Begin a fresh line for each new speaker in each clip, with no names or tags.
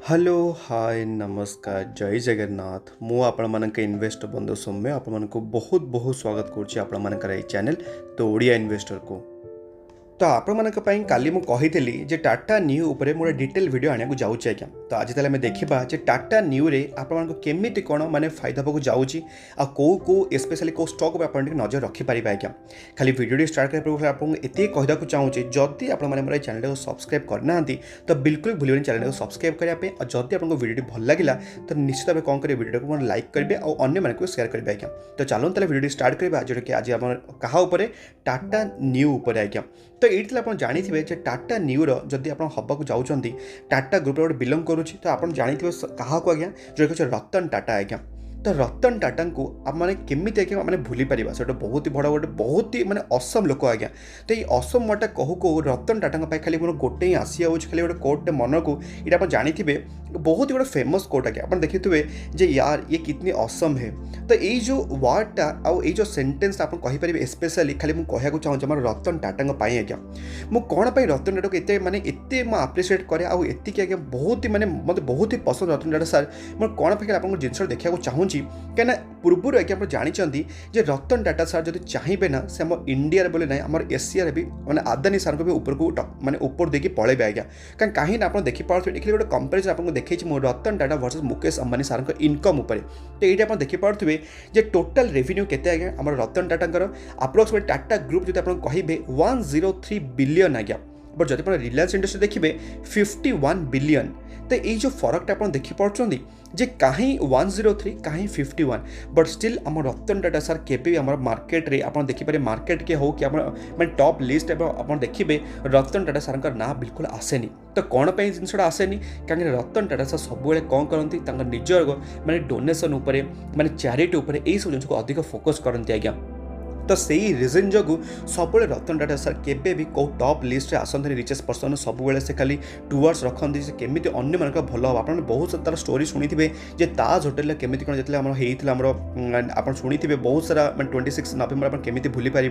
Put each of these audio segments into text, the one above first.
Hello hi नमस्कार जय जगन्नाथ मु आपण मानक इन्वेस्टर बंधु सौम्य आपण को बहुत बहुत स्वागत करुच्ची आपण मानकर ये चैनल तो ओडिया इन्वेस्टर को तो आपंक काली मुझे टाटा न्यू उपर मोर डिटेल वीडियो आने को जाऊँगी आज्ञा तो आज तेल आम देखा टाटा न्यू रे आपमि कौन माने फायदा पाक जाऊँगी आ कौ कौ स्पेशली कौ स्टॉक आप नजर रखिपारे आज्ञा खाली वीडियो स्टार्ट कर आपको ये कहीदा चाहूँगी जदि आप चैनल को सब्सक्राइब करना तो बिल्कुल भूल चैनल को सब्सक्राइब करने और जदि आपको वीडियो भल लगा तो निश्चित भाव कौन करेंगे वीडियो को लाइक करेंगे और अन्य मानक शेयर करेंगे आज्ञा तो चलो तेल वीडियो स्टार्ट करवा जोटा कि आज आम क्या टाटा न्यू उपर आज्ञा तो ये आप जानी टाटा न्यूर जदि आप हवा जाऊँगी टाटा ग्रुप गोटे बिलंग करुच्ची तो आप जानी क्या आज्ञा जो रतन टाटा आज्ञा तो रतन टाटा को आम केमी आज्ञा मैंने भूली पार से बहुत ही बड़ा गोटे बहुत ही माने असम लोक आज्ञा तो ये असम मोटा कहू कहू रतन टाटा खाली मोर गोटे ही आसी खाली गोटे कोर्टे मन को ये आप जानी बहुत ही गोटे फेमस कोर्ट आज्ञा आप देखिए जे यार ये कितनी असम है तो ये जो वर्डटा आउ जो सेंटेंस आप कहींपारे स्पेशली खाली मुझे कहूँ चाहूँगी मोर रतन टाटा आज्ञा मु कौन पाई रतन टाटा को माने एते आप्रिशिएट करे आउ एतिक आज्ञा बहुत ही माने मत बहुत ही पसंद रतन टाटा सर मोर कौन पाखे आप जिन देखा चाहूँ कहीं पूर्व आज्ञा आप जानते जे रतन टाटा सार जब चाहिए ना से आम इंडिया बोले ना आम एशिया भी मैंने आदानी सार को भी ऊपर को माने ऊपर देखिए पलैबे आज्ञा कहीं आप देखिपे गोटे कंपेरिजन आपको देखी मो रतन टाटा वर्सेस मुकेश अंबानी सार इनकम उपर तो ये आप देखिपे जे टोटल रेवेन्यू केते आज्ञा आम रतन टाटा अप्रोक्सीमेट टाटा ग्रुप जो आप कहे 103 बिलियन आज्ञा बट जब आप रिलायंस इंडस्ट्री देखिए 51 बिलियन तो ये जो फरकटा आप देखिपे जे कहीं 103 कहीं 51 बट स्टिल आम रतन टाटा सार केबे आम मार्केट रे आप देखिपारे मार्केट के हो कि मैं टॉप लिस्ट आप देखिए रतन टाटा सार ना बिल्कुल आसेनी तो कौन पर जिनसा आसेनी कहीं रतन टाटा सार सब कौन करती निजर माने डोनेशन उपर माने चैरिटी उपर यही सब जिन को अधिक फोकस करती आज्ञा तो सही रिजन जो सब रतन टाटा सार केबे भी कौ टॉप लिस्ट में आसती रिचेस्ट पर्सन सब से खाली टूवर्ड्स रखती से केमी अन्य मान भल हम आप बहुत सारा तार स्टोरी शुणी थे जे ताज होटेल केमी कौन जो आप शुणी थे बहुत सारा मैं 26 नवेम्बर आप केमी भूली पार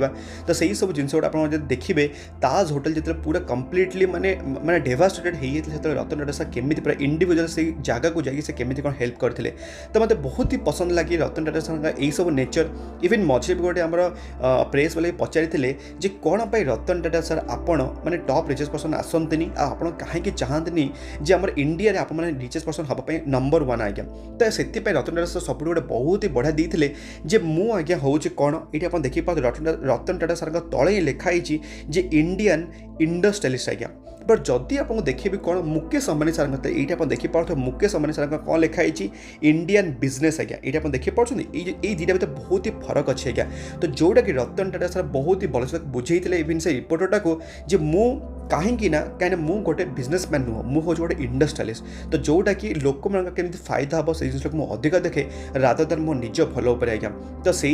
तो सही सब जिन गुड़ा देखिए ताज होटेल जो पूरा कम्प्लीटली माने माने डेवास्टेटेड होते रतन टाटा सार केमी पूरा इंडिविजुअल से जगह को जाकि से केमी कौन हेल्प करते तो मतलब बहुत ही पसंद लगे रतन टाटा सार यही सब नेचर इवन मझे भी गोटे आम प्रेस वाले पचारि जे कौन पाई रतन टाटा सर आपण माने टॉप रिचेस्ट पर्सन आसंतनी आप कहीं चाहते जे आम इंडिया रे आप माने रिचेस्ट पर्सन हवाई नंबर 1 आज्ञा तो से रतन टाटा सर सब गोटे बहुत ही बढ़िया देते जे मु आज्ञा हूँ कौन ये आप देखिए रतन टाटा सर तले लिखाई जे इंडियन इंडस्ट्रियलिस्ट आज्ञा बट जदि आप देखिए कौन मुकेश अंबानी सार ये आप देखिपे मुकेश अंबानी सार कौन लिखाई इंडियन बिजनेस आज्ञा ये आप देखिपे ये दुटा भर बहुत ही फरक अच्छे आज्ञा तो जोटा कि रतन टाटा सार बहुत ही भलसे बुझे इवन से रिपोर्टरटा को जे मु कहीं ना कहीं मु गोटे बिजनेसमैन नुह मु हूँ गोटे इंडस्ट्रियलिस्ट तो जोटा कि लोक मान केमी फायदा हम से जिन अधिक देखे रादर देन मो निज भल उपर आज्ञा तो से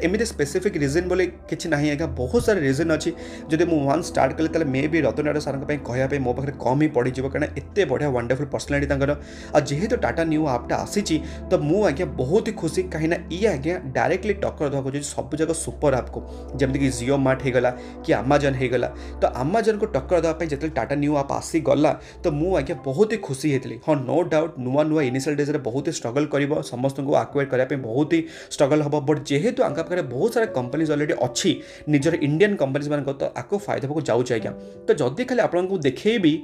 एमती स्पेसिफिक रिजन बोले किसी ना आज्ञा बहुत सारे रिजन अच्छी जब मुझे वन स्टार्ट कले मे भी रतन टाटा सार कहवाई मो पाखे कम ही पड़ज कहीं एत बढ़िया वंडरफुल पर्सनालीटी जेहेतु टाटा न्यू आपटा आसी तो मुझे आज्ञा बहुत ही खुशी कहीं ये आज्ञा डायरेक्टली टक्कर देवा सब जगह सुपर आप को जमीक जियो मार्ट होगला कि आमाजन होगला तो आमाजन को टक्कर देवाई जो टाटा न्यू आप आसीगला तो मुझे आज्ञा बहुत ही खुशी होती हाँ नो डाउट नुआ नुआ इनिशियल डेज बहुत ही स्ट्रगल कर समस्त को आक्वायर करने बहुत ही स्ट्रगल हम बट जेहेतु आंका पाखे बहुत सारा कंपनीज अलरेडी अच्छी निजर इंडियन कंपनीज मान तो आपको फायदा जाऊँच आज्ञा तो जदि खाली आपको देखेबी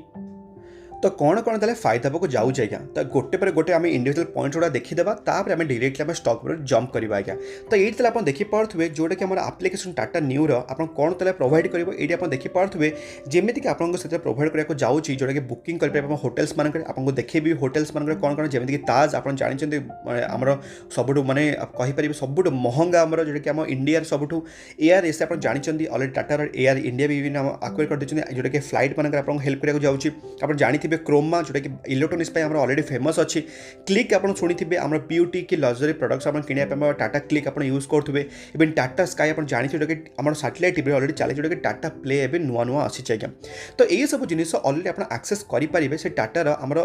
तो कौन कौन ताले फायदा को जाऊँ आज्ञा तो गोटे पर गोटे आम इंडिविजुअल पॉइंट गुड़ा देखीदेवा आम डायरेक्टली आम स्टॉक पर जंप करवा आज्ञा तो ये आप देखिपे जोटा कि आप्लिकेसन टाटा न्यूर आप कौन ताले प्रोवाइड कर ये आप देखिपे जमीक आपको प्रोवाइड करने जाऊँगी जोटा कि बुकिंग कर होटेल्स मानक आपको देखे होटेल्स मानक कौन कौन जमीक ताज आप जानते आमर सबुठ माने कहीपर सबुठ महंगा आमर जोटा कि आम इंडिया सबुठ एयर एस आप जानते अलरेडी टाटा एयर इंडिया भी आक्वायर कर देते जोटा कि फ्लाइट मानक आपको हेल्प कराया जाऊँगी आप जानते क्रोमा जोटा कि इलेक्ट्रोनिक्स ऑलरेडी फेमस अच्छी क्लिक आप शुणी थे आम ब्यूटी कि लग्जरी प्रोडक्ट्स आप किणा टाटा क्लिक आप यूज करेंगे इवन टाटा स्काई आप जानते जोटा कि आम सैटेलाइट टीवी अलरेडी चले जोटा कि टाटा प्ले एवं नुआ नुआ आसी आज्ञा तो ये सब जिनिस अलरेडी आप एक्सेस करेंगे से टाटार आमर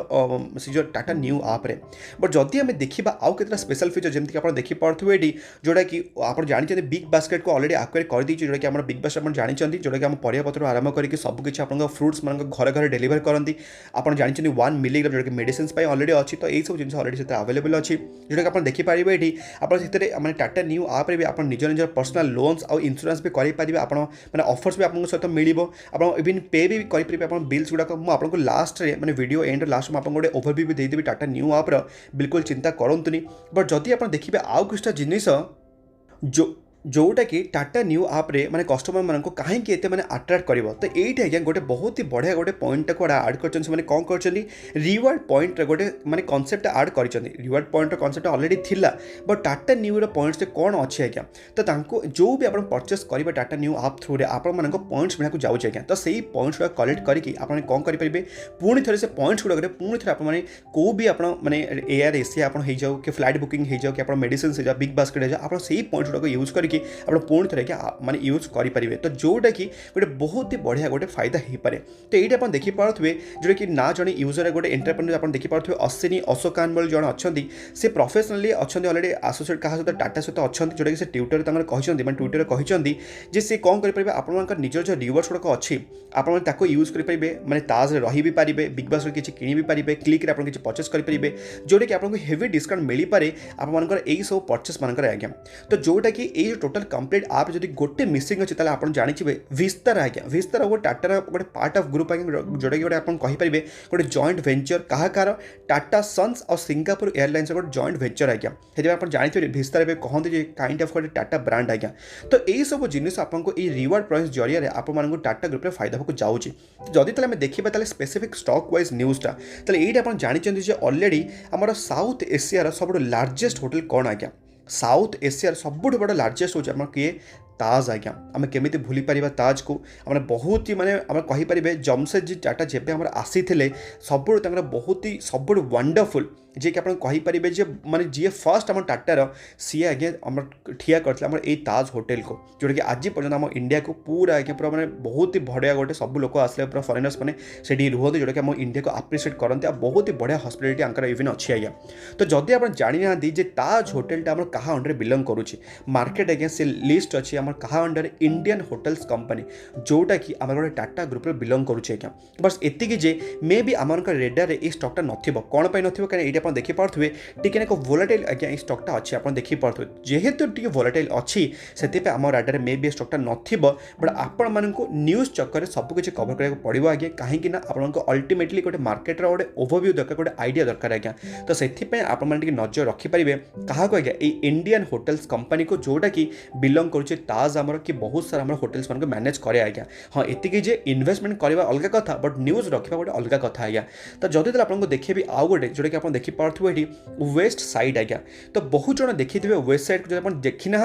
से जो टाटा न्यू आप्रे बट जदि आम देखा आउ के स्पेशल फीचर जमीक आप देखिपे ये जोटा कि आप जानते बिग बास्केट को अलरेडी आक्वायर कर दी जोटा कि बिग बास्केट आप जानते जोटा कि आम परिवापत्र आरंभ करके सबकि आप फ्रुट्स मान घर घर डेलीवर करती ଆପଣ ଜାଣିଛନ୍ତି 1 ମିଲିଗ୍ରାମ ଯେଉଁଟାକି ମେଡ଼ିସିନ୍ସ ପାଇଁ ଅଲରେଡ଼ି ଅଛି। ତ ଏଇସବୁ ଜିନିଷ ଅଲରେଡ଼ି ସେଥିରେ ଆଭେଲେବଲ୍ ଅଛି, ଯେଉଁଟାକି ଆପଣ ଦେଖିପାରିବେ ଏଠି। ଆପଣ ସେଥିରେ ମାନେ ଟାଟା ନ୍ୟୁ ଆପ୍ରେ ବି ଆପଣ ନିଜର ପର୍ସନାଲ ଲୋନ୍ସ ଆଉ ଇନ୍ସୁରାନ୍ସ ବି କରିପାରିବେ। ଆପଣ ମାନେ ଅଫର୍ସ ବି ଆପଣଙ୍କ ସହିତ ମିଳିବ। ଆପଣ ଇଭିନ୍ ପେ ବି କରିପାରିବେ ଆପଣ ବିଲ୍ସ ଗୁଡ଼ାକ। ମୁଁ ଆପଣଙ୍କୁ ଲାଷ୍ଟରେ ମାନେ ଭିଡ଼ିଓ ଏଣ୍ଡର ଲାଷ୍ଟ ମୁଁ ଆପଣଙ୍କୁ ଗୋଟେ ଓଭରଭ୍ୟୁ ବି ଦେଇଦେବି ଟାଟା ନ୍ୟୁ ଆପ୍ର। ବିଲକୁଲ ଚିନ୍ତା କରନ୍ତୁନି। ବଟ୍ ଯଦି ଆପଣ ଦେଖିବେ ଆଉ କିଛିଟା ଜିନିଷ जोटा कि टाटा न्यू आप्रे माने कस्टमर मानक कहीं एत मैंने आट्राक्ट कर तो ये आज्ञा गोटे बहुत ही बढ़िया गोटे पॉइंट को आड कर कौन कर रिवार्ड पॉइंट गोटे माने कॉन्सेप्ट आड कर रिवार्ड पॉइंट कॉन्सेप्ट ऑलरेडी थिला बट टाटा न्यू पॉइंट्स कौन अच्छी आज्ञा तो जो भी आप परचेस करेंगे टाटा न्यू आप थ्रू आपण पॉइंट्स मिला जाऊँच आज्ञा तो सही पॉइंट्स गुड़ा कलेक्ट करके आप कौन करेंगे पुणी थे से पॉइंट्स गुड़ा पुणी थे आपने कौ भी आप एयर एसिया आप हो जाओ कि फ्लाइट बुकिंग हो जाओ कि आप मेडिसिन हो जाओ बिग बास्केट हो जाओ आप सही पॉइंट्स गुड़ा यूज करके आप पुणी थे माने यूज करेंगे तो जोटा कि गोटे बहुत ही बढ़िया गोटे फायदा हो पाए तो ये आप देखिपे जोटा कि ना जड़े यूजर गोटे एंटरप्रेन्योर आप देखिपे अश्विनी अशोकान बोली जन अच्छा से प्रोफेशनली अच्छा अलरेडी आसोसिएट क्या सहित टाटा सहित अच्छा जोटा कि ट्विटर कहते ट्विटर कहते सी कौन करेंगे आप निजर जो रिवर्स गुड़ाक अच्छी आप यूज करेंगे माने ताज रही भी पारे बिग बास किसी किणी भी पारे क्लिक आप किसी परचेस करेंगे जोटा कि आपको हेवी डिस्काउंट मिल पाए आपर यही सब परचेस मानकर आज्ञा तो जोटा कि ये टोटल कंप्लीट आप जब गोटे मिसिंग अच्छे ताले आप जानिए विस्तार आज्ञा विस्तार गोटे टाटार गोटे पार्ट ऑफ ग्रुप आज्ञा जोटा कि गोटे आप कहींपारे गोटे जॉइंट वेंचर कहाकार टाटा सन्स और सिंगापुर एयरलाइंस गोटे जॉइंट वेंचर आज्ञा से आप जानिए विस्तार कहते काइंड ऑफ गोटे टाटा ब्रांड आज्ञा तो यही सब जिनिस आपको ये रिवार्ड प्राइस जरिए आप टाटा ग्रुप फायदा होकर जाऊँगी जदि ताले देखा स्पेसिफिक स्टॉक वाइज न्यूज़टा ताले ये आप जानते ऑलरेडी आम साउथ एशियार सब लार्जेस्ट होटल कौन आज्ञा साउथ एशियार सबुठ बड़ लार्जेस्ट हो किए ताज आज्ञा आम केमी भूली पार ताज को आम बहुत ही माने आम कहींपारे जमशेदजी टाटा जेबे आम आसी सब बहुत ही सब वंडरफुल जे कि आप कहींपारे माने जी फर्स्ट आम टाटार सी आज्ञा आम ठिया करते ताज होटेल को जोटा कि आज पर्यटन आम इंडिया को पूरा आज्ञा पूरा माने बहुत ही बढ़िया गोटे सब लोक आसले पूरा फरेनर्स मैंने से रुहते जोटा कि आम इंडिया को आप्रिशिएट करते बहुत ही बढ़िया हॉस्पिटैलिटी आंकर इवेन अच्छी आज्ञा तो जदि आप जानी ना ताज होटेलटा आम क्या अंडर बिलंग करुच्ची मार्केट आज्ञा से लिस्ट अच्छी आम क्या अंडर इंडियन होटेल्स कंपनी जोटा कि आम गोटे टाटा ग्रुप बिलंग करुच्छे आज्ञा बस एतिकी जे मे भी आम रेडार ये स्टॉकटा नथिबो कौन पाई नथिबो कारण एटा आप देखिपे टी ना वोलाटाइल आज्ञा ये स्टॉकटा अच्छी आप देखिपे जेहेतु टी वोलाटाइल अच्छी से आम राडार मे भी स्टॉकटा नथिबो बट आपण मानक न्यूज चक्कर सबकिछ कवर करा पड़ो आज्ञा कहीं आपको अल्टीमेटली गोटे मार्केटर गोटे ओवरव्यू दरकार गोटे आइडिया दरकार आज्ञा तो से आप नजर रखिपारे क्या आज्ञा ये इंडियन होटेल्स कंपनी को जोटा कि बिलंग करुचे ताज आमर कि बहुत सारा आम होटेल्स मान मैनेज करे आज्ञा हाँ एतिकी जे इन्वेस्टमेंट करवा अलग कथा बट न्यूज रखा गोटे अलग कथा आज्ञा तो जदि आपको देखे आउ गोटे जोटा कि आप देखिपे ये वेस्ट साइड आज्ञा तो बहुत जन देखी थे वेस्ट साइड को जब आप देखी ना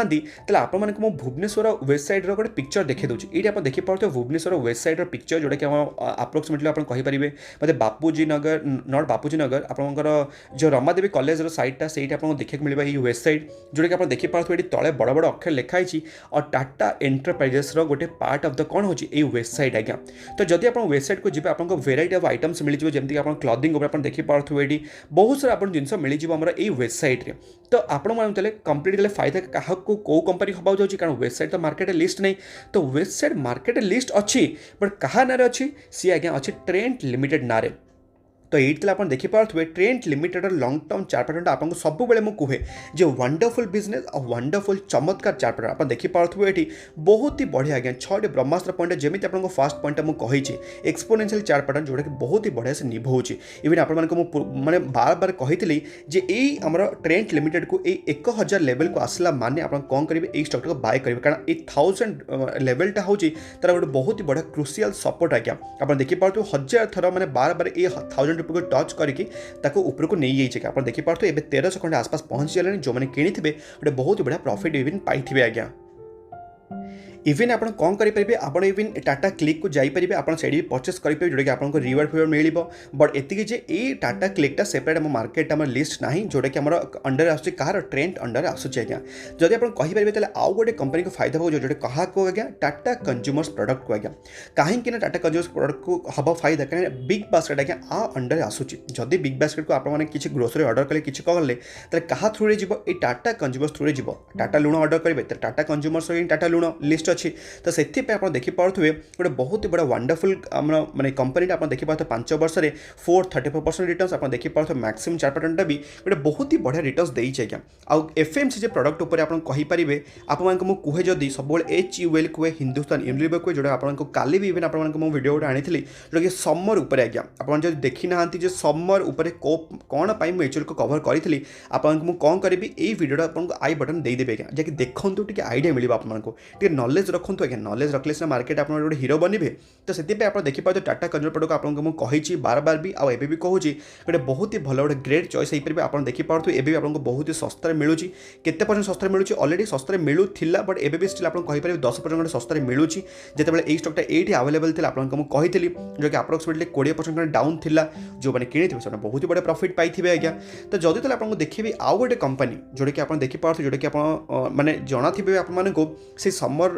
आपको भुवनेश्वर वेस्ट साइड गोटे पिक्चर देखी दूसरी ये आप देखिपे भुवनेश्वर वेस्ट साइड पिक्चर जोटा कि आप्रोक्सीमेटली आप कहींपारे मतलब बापूजी नगर नॉट बापूजी नगर आपंकर जो रमादेवी कॉलेज साइडटा से आपको देखा मिले ये वेस्ट साइड जोटा कि आप देखिपे ये तले बड़ बड़ अक्षर लिखाई और टाटा एंटरप्राइजेस गोटे पार्ट ऑफ द कौन हो वेस्ट साइड आज्ञा तो जब आप वेस्ट साइड को जी आपको वेराइटी ऑफ आइटम्स मिल जमी आप क्लॉथिंग देखिपे ये बहुत सारा आप जिन मिल ये वेबसाइट रे तो आपण मानते कंप्लीट फायदा क्या कौ कंपनी हवा जाऊँगी कारण वेबसाइट तो मार्केट लिस्ट नहीं तो वेबसाइट मार्केट लिस्ट अच्छी बट क्या ना अच्छी सी आज्ञा अच्छी ट्रेंड लिमिटेड ना तो ये आप देखिपे trend limited long term chart pattern आपको सब बेले मुझे कहे जो वंडरफुल बिजनेस और वंडरफुल चमत्कार चार्ट पैटर्न आप देखिपे ये बहुत ही बढ़िया आज्ञा 6टी ब्रह्मास्त्र पॉइंट जमी आपको फास्ट पॉइंट मुझे एक्सपोनेंशियल चार्ट पैटर्न जोटा कि बहुत ही बढ़िया से निभाऊँगी इवेन आप मैंने बार बार कही जे यही आम ट्रेंड लिमिटेड को 1000 लेवल को आसला माने आप कौन करेंगे ये स्टॉक को बाय करेंगे कारण ये 1000 लेवलटा हूँ तार गोटे बहुत ही बढ़िया क्रुशियल सपोर्ट आज्ञा आप देखिपे 1000 थर मैंने बार बार ये 1000 को टच करके ऊपर को नहीं जाइए आप देखिपे ए 1300 खंडे आसपास पहुँची गले जो मैंने किनी थे गोटे बहुत ही बढ़िया प्रॉफिट इवेन पाई आज्ञा इवेन आप कौन करेंगे आप इवेन टाटा क्लिक को जापर आप परचेस करेंगे जोटा कि आपको रिवार्ड फिवार्ड मिल बट एतिकी जे ये टाटा क्लिकटा सेपरेट आम मार्केट आम लिस्ट ना जोटा कि आम अंडर आसूँ कहार ट्रेंड अंडर आसूँ आज्ञा जब आप कहींपारे आउ गोटे कंपनी को फायदा हो जोटा क्या को आज्ञा टाटा कंज्यूमर्स प्रोडक्ट को आज्ञा कहीं टाटा कंज्यूमर्स प्रोडक्ट को हम फायदा कहीं बिग बास्केट आज्ञा आ अंडर आसूँ जदि बिग बास्केट को आपने किसी ग्रोसरी ऑर्डर कले किसी कले क्या थ्रू जी टाटा कंज्यूमर्स थ्रू जी टाटा लुण ऑर्डर करेंगे टाटा कंज्यूमर्स टाटा लुण लिस्ट लिस्ट अच्छी तो से देखिपे गोटे बहुत ही बड़ा वंडरफुल माने कंपनी आप देखिपे 5 वर्ष में 434% रिटर्न्स आप देखिपे मैक्सिमम 4% भी गोटे बहुत ही बढ़िया रिटर्न्स देइछे आज्ञा आउ एफएमसीजी प्रोडक्ट उपर आप कहींपारे आपको मुझे कहे जदि सब HUL कहे हिंदुस्तान यूनिलिवर कहे जोटा आपको काली भी इवेन आपको वीडियो गोटे आनी जोटा कि समर उपर आज्ञा आप देखी ना समर उपर कौन पाई मुझे HUL को कवर करी आपको कौन करी यही वीडियो आपको आई बटन देदेवे आज्ञा जैसे देखूँ टे आइडिया मिले आपको टे नॉलेज रखुँ आज्ञा नॉलेज रखले सीना मार्केट आप गोटे हिरो बनबे तो से आप देखिए टाटा कंज्यूमर प्रोडक्ट आपको मुझे कही बार बार भी आए भी कहूँ गोटे बहुत ही भल गोटे ग्रेट चॉइस हो पारे आप देखिपे एवं आपको बहुत ही सस्तार मिलूँ केते परसेंट सस्तार मिलूँ अलरेडी सस्तार मिलूला बट एवं भी स्टिल आप कहींपारे 10% सस्तार मिलूँ जिते ये स्टॉकटा ये आवेलेबल थी आपको मुझे कही जो कि अप्रोक्सीमेटली 20% डाउन थिला जो मैंने किणी से बहुत ही बड़ा प्रॉफिट पाई आज्ञा तो जदि तो आपको देखिए आउ गोटे कंपनी जोटा कि आप देखिपे जोटा कि आप मैंने जना थे आपको से समर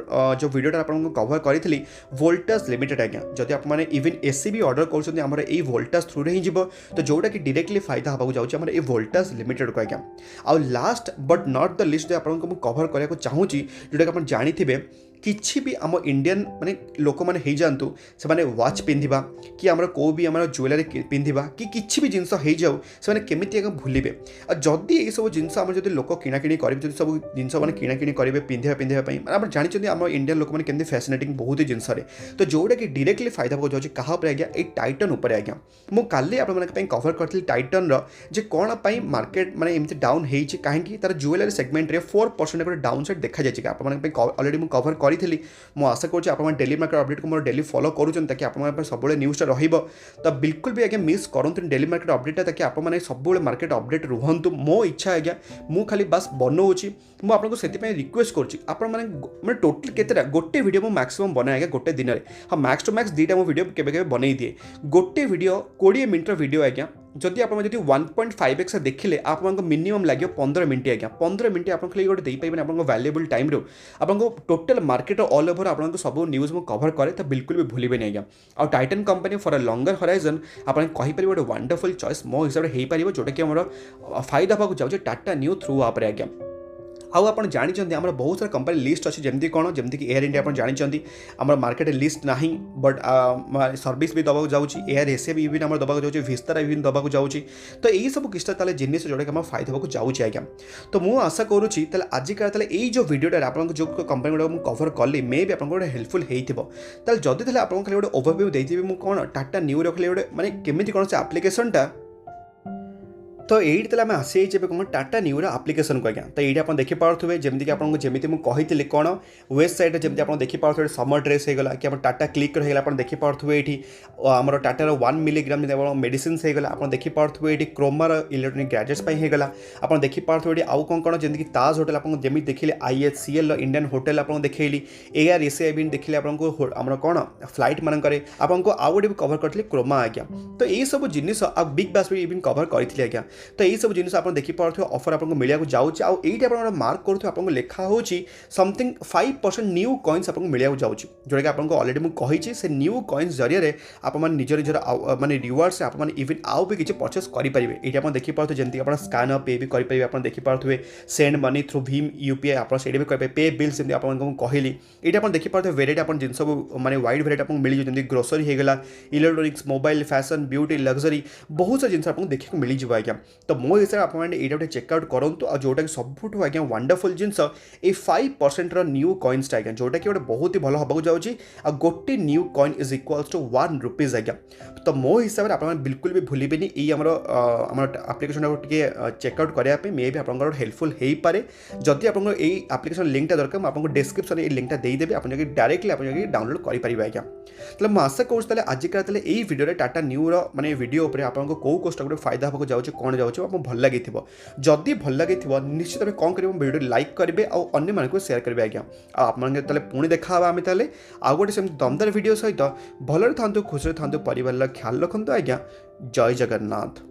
जो वीडियोटा आपको कवर करी वोल्टास लिमिटेड आज्ञा जदि आप इवन एसी भी ऑर्डर कर वोल्टास थ्रू ही जीव तो जोटा कि डायरेक्टली फायदा होगा जाऊँगी वोल्टास लिमिटेड को आज्ञा आउ last but not the list आपको कवर करने चाहूँगी जोटा कि आप जानी किछि भी आम इंडियन माने लोक मैंने हो जातु से माने वाच पिंधिबा कि आमर को भी आम ज्वेलरी पिंधिबा कि किछि भी जिनस हो जाऊ से माने केमिति आगे भूलिबे आ जदि ये सब जिनस आम जदि लोक किणाकिणी करेंगे जब सब जिनस मैंने किणाकिणी करेंगे पिंधिबा आप जानते आम इंडियन लोक मैंने केमती फैसिनेटिंग बहुत ही जिनस तो जोटा कि डायरेक्टली फायदा हो जाऊँगी क्या आज्ञा ये टाइटन उपर आज्ञा मुझे काली आपको कवर करी टाइटन रे कौन मार्केट माने एमती डाउन होती कहीं तार ज्वेलरी सेगमेंट 4% गोटे डाउन साइड देखा जाए आप अलरेडी मुझे कवर करी मु आशा करूँ डेली मार्केट अपडेट को मोर डेली फॉलो करूँ ताकि आप सब न्यूज़टा रहिबो तो बिल्कुल भी आगे मिस करंतु डेली मार्केट अपडेट ताकि आप सब मार्केट अपडेट रुहंतु मो इच्छा आज्ञा मु खाली बस बनाऊँगी मुझे आपको से रिक्वेस्ट करें टोटल केतेटा गोटे वीडियो मुझे मैक्सिमम बनाए आज्ञा गोटे दिन में हाँ मैक्स टू मैक्स 2टा वीडियो केबे बनई दिए गोटे वीडियो 20 मिनट वीडियो आज्ञा जदि आप 1.5x देखिले आप मिनिमम लगे 15 मिनट आज्ञा 15 मिनट आप गोटे दे पाइबे आप वैल्यूएबल टाइम रो आपको टोटल मार्केट ऑल ओवर आपको सब न्यूज़ मुझे कवर करे तो बिल्कुल भी भूलिबे आज्ञा आ Titan company for a longer horizon आप कहींपारे गोटे वंडरफुल चॉइस मो हिसाब से हो पार जोटा कि आम फायदा होगा जाऊँगे टाटा न्यू थ्रू आप आज्ञा आउ आप जानते आम बहुत सारा कंपनी लिस्ट अच्छी जमी कौन जमीक एयर इंडिया आप जानते आम मार्केट लिस्ट ना बट सर्विस भी दबाक जाऊँगी एयर एसिया भी इवन दबाक जाऊँगी विस्तारा इवन दबाक जाऊँगी तो यही सब किसी जिनिस जोटा कि फायदा होगा जाऊँगी आज्ञा तो मुझे आशा करुँची आजिका यही जो वीडियोटा आप जो कंपनी गुड़ा कवर कली मे भी आपको हेल्पफुल होता जदि आपको खाली गोटे ओवरव्यू देती मुझे कौन टाटा न्यू रखले गोटे माने केमिति कौन से एप्लिकेशनटा तो ये आम आसी कौन टाटा न्यूर आप्लिकेसन को आज्ञा तो ये आप देखिपे जमीक आपको जमी मुझे कही कौन वेबसाइट जमी आप देखिपे समर ड्रेस होगा कि टाटा क्लिक रहीगला आप देखिपे ये आम टाटार 1 मिलीग्राम मेडिसिन होगा आप देखिपे ये क्रोमार इलेक्ट्रोनिक गैजेट्स होगा आप देखिपे आउ कौन कौन जमीक ताज होटेल आप जमी देखिले IHCL इंडियन होटेल आपको देखली एयर एसिया इवन देखिले आपको आम कौन फ्लाइट मानक आपको आउ गोटे कवर करी क्रोमा आज्ञा तो यही सब जिनिस बिग बास भी इवन कवर करी आज्ञा तो यही सब जिनिस आप देखिपे ऑफर आपको मिलने जाऊँगी आउ ये आप मार्क करूँ आपको लिखा हो समथिंग 5% न्यू कॉइन्स आपको मिलने जाऊँगी जोटा कि आपको अलरेडी मुझे कही से न्यू कॉइन्स जरिए आप निज निजर माने रिवार्ड्स आप इवन आउ भी किसी परचेस करेंगे ये आप देखिपे जमीक आप स्कान पे भी करेंगे आप देखिपे सेंड मनी थ्रू भीम UPI आप भी करेंगे पे बिल्स जमी आपको कहली ये आप देखिपे वेराइटी आप जिन सब माने वाइड वेराइटी आपको मिल जमी ग्रोसरी होगा electronics mobile fashion beauty luxury बहुत सारा जिन आपको देखा मिल जाए आज्ञा तो मो हिसाब से आप ये चेकआउट करूँ आ जोटा कि सबुठ आज्ञा वंडरफुल जिनस ये 5% न्यू कॉइन्स आज्ञा जोटा कि गोटे बहुत ही भल होगा जाऊँगी आ गोटे new coin is equals to 1 rupees आज्ञा तो मो हिसाब से आप बिल्कुल भी भूलिबेनी ये आम आप्लिकेशन टे चेकआउट करने मे भी आप हेल्पफुल हो पाए जदि आप आप्लिकेशन लिंकटा दरकार आपको डिस्क्रिप्शन ये लिंकटा देदेवी आप डायरेक्टली आप डाउनलोड करेंगे आज्ञा तो मुझे आशा करूँ आजिका यही वीडियो टाटा न्यूर माने वीडियो उपर आपको कौ कोस्ट गोटे फायदा होगा जाऊँगी कौन जाऊँगी आपको भल लगी जदि भल लगी निश्चित भाव कौन करेंगे वीडियो लाइक करेंगे और अन्य मानक शेयर करेंगे आज्ञा आप पुणी देखा आम आउ गोटे सेम दमदार वीडियो सहित भलरे था खुशी था परिवार ख्याल रखु आज्ञा जय जगन्नाथ।